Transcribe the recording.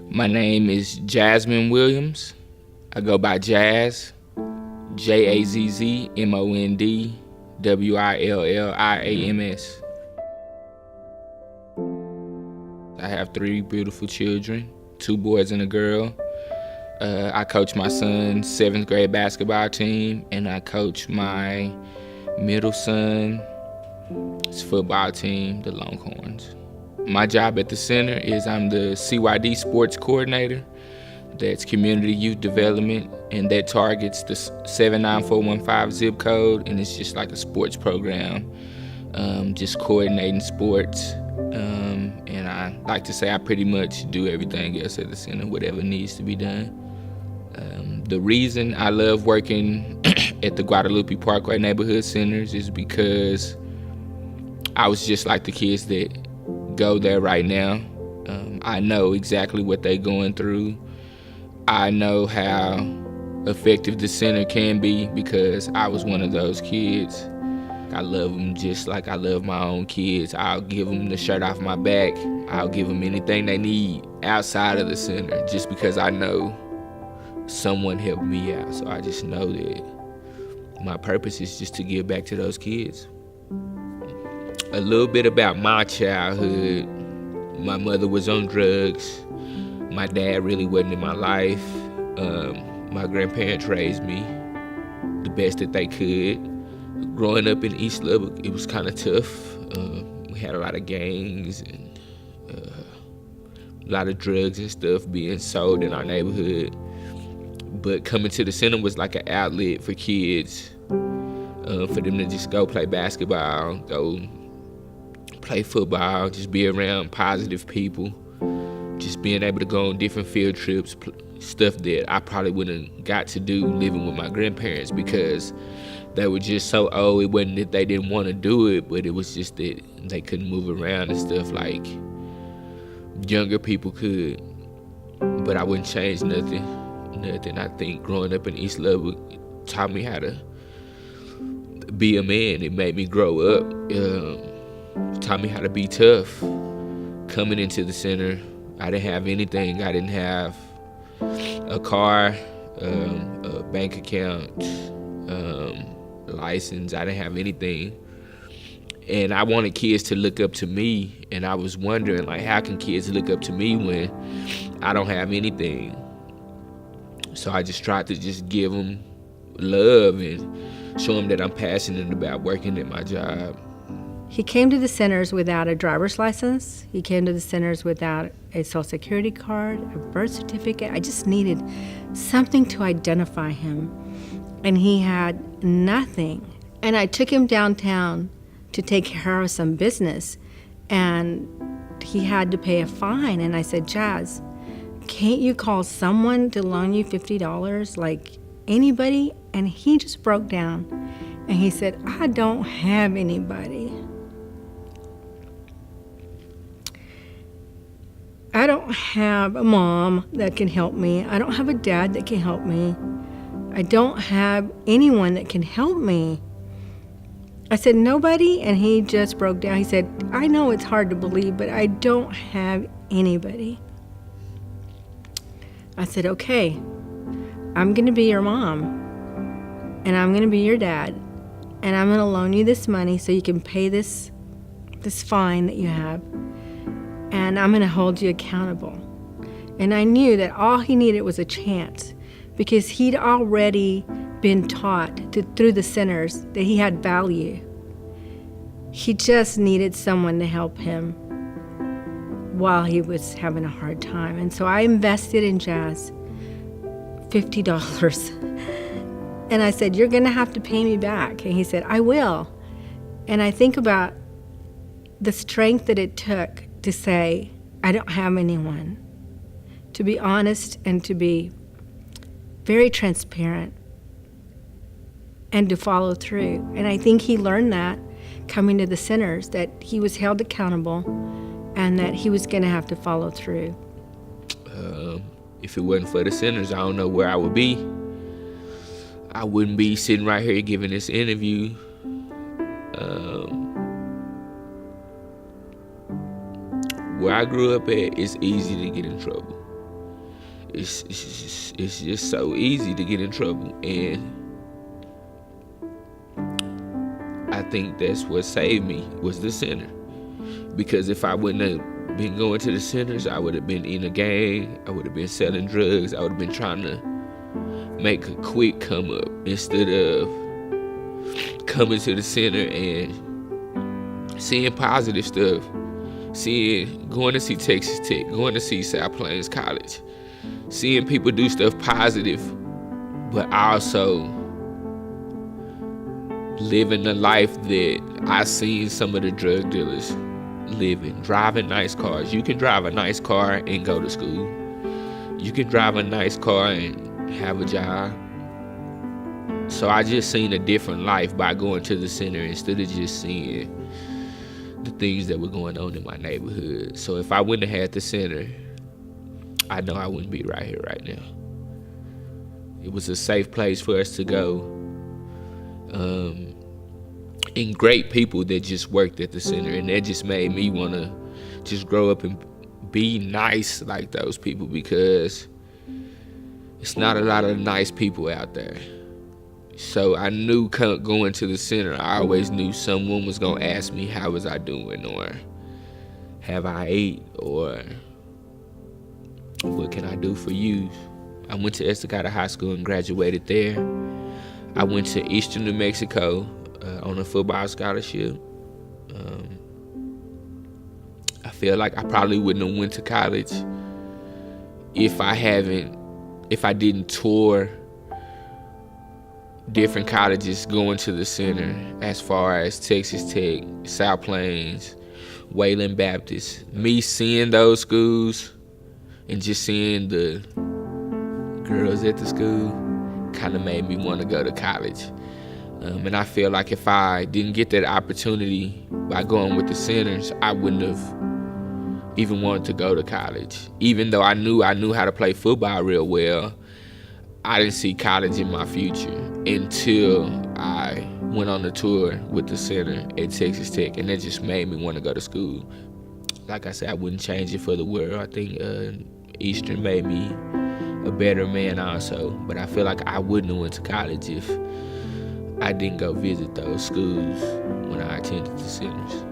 My name is Jazzmond Williams. I go by Jazz, Jazzmond I have 3 beautiful children, 2 boys and a girl. I coach my son's 7th grade basketball team, and I coach my middle son's football team, the Longhorns. My job at the center is I'm the CYD sports coordinator. That's community youth development, and that targets the 79415 zip code, and it's just like a sports program, just coordinating sports. And I like to say I pretty much do everything else at the center, whatever needs to be done. The reason I love working at the Guadalupe Parkway Neighborhood Centers is because I was just like the kids that go there right now. I know exactly what they're going through. I know how effective the center can be because I was one of those kids. I love them just like I love my own kids. I'll give them the shirt off my back. I'll give them anything they need outside of the center just because I know someone helped me out. So I just know that my purpose is just to give back to those kids. A little bit about my childhood. My mother was on drugs. My dad really wasn't in my life. My grandparents raised me the best that they could. Growing up in East Lubbock, it was kind of tough. We had a lot of gangs and a lot of drugs and stuff being sold in our neighborhood. But coming to the center was like an outlet for kids, for them to just go play basketball, go play football, just be around positive people, just being able to go on different field trips, stuff that I probably wouldn't got to do living with my grandparents because they were just so old. It wasn't that they didn't want to do it, but it was just that they couldn't move around and stuff like younger people could. But I wouldn't change nothing. I think growing up in East Lubbock taught me how to be a man. It made me grow up. Taught me how to be tough. Coming into the center, I didn't have anything. I didn't have a car, a bank account, license. I didn't have anything. And I wanted kids to look up to me, and I was wondering, like, how can kids look up to me when I don't have anything? So I just tried to just give them love and show them that I'm passionate about working at my job. He came to the centers without a driver's license. He came to the centers without a social security card, a birth certificate. I just needed something to identify him. And he had nothing. And I took him downtown to take care of some business. And he had to pay a fine. And I said, Jazz, can't you call someone to loan you $50, like anybody? And he just broke down. And he said, I don't have anybody. I don't have a mom that can help me. I don't have a dad that can help me. I don't have anyone that can help me. I said, nobody? And he just broke down. He said, I know it's hard to believe, but I don't have anybody. I said, okay, I'm going to be your mom, and I'm going to be your dad, and I'm going to loan you this money so you can pay this fine that you have, and I'm going to hold you accountable. And I knew that all he needed was a chance because he'd already been taught through the centers that he had value. He just needed someone to help him while he was having a hard time. And so I invested in Jazz $50. And I said, you're going to have to pay me back. And he said, I will. And I think about the strength that it took to say, I don't have anyone. To be honest and to be very transparent and to follow through. And I think he learned that coming to the centers, that he was held accountable and that he was going to have to follow through. If it wasn't for the centers, I don't know where I would be. I wouldn't be sitting right here giving this interview. where I grew up at, it's easy to get in trouble. It's just so easy to get in trouble, and I think that's what saved me was the center. Because if I wouldn't have been going to the centers, I would have been in a gang. I would have been selling drugs. I would have been trying to make a quick come up instead of coming to the center and seeing positive stuff. Going to see Texas Tech, going to see South Plains College, seeing people do stuff positive, but also living the life that I seen some of the drug dealers living, driving nice cars. You can drive a nice car and go to school. You can drive a nice car and have a job. So I just seen a different life by going to the center instead of just seeing the things that were going on in my neighborhood. So if I wouldn't have had the center, I know I wouldn't be right here right now. It was a safe place for us to go. And great people that just worked at the center, and that just made me want to just grow up and be nice like those people, because it's not a lot of nice people out there. So I knew going to the center, I always knew someone was going to ask me how was I doing, or have I ate, or what can I do for you. I went to Estacada High School and graduated there. I went to Eastern New Mexico on a football scholarship. I feel like I probably wouldn't have went to college if I didn't tour different colleges going to the center, as far as Texas Tech, South Plains, Wayland Baptist. Me seeing those schools and just seeing the girls at the school kind of made me want to go to college. And I feel like if I didn't get that opportunity by going with the centers, I wouldn't have even wanted to go to college. Even though I knew how to play football real well, I didn't see college in my future until I went on the tour with the center at Texas Tech, and that just made me want to go to school. Like I said, I wouldn't change it for the world. I think Eastern made me a better man also, but I feel like I wouldn't have went to college if I didn't go visit those schools when I attended the centers.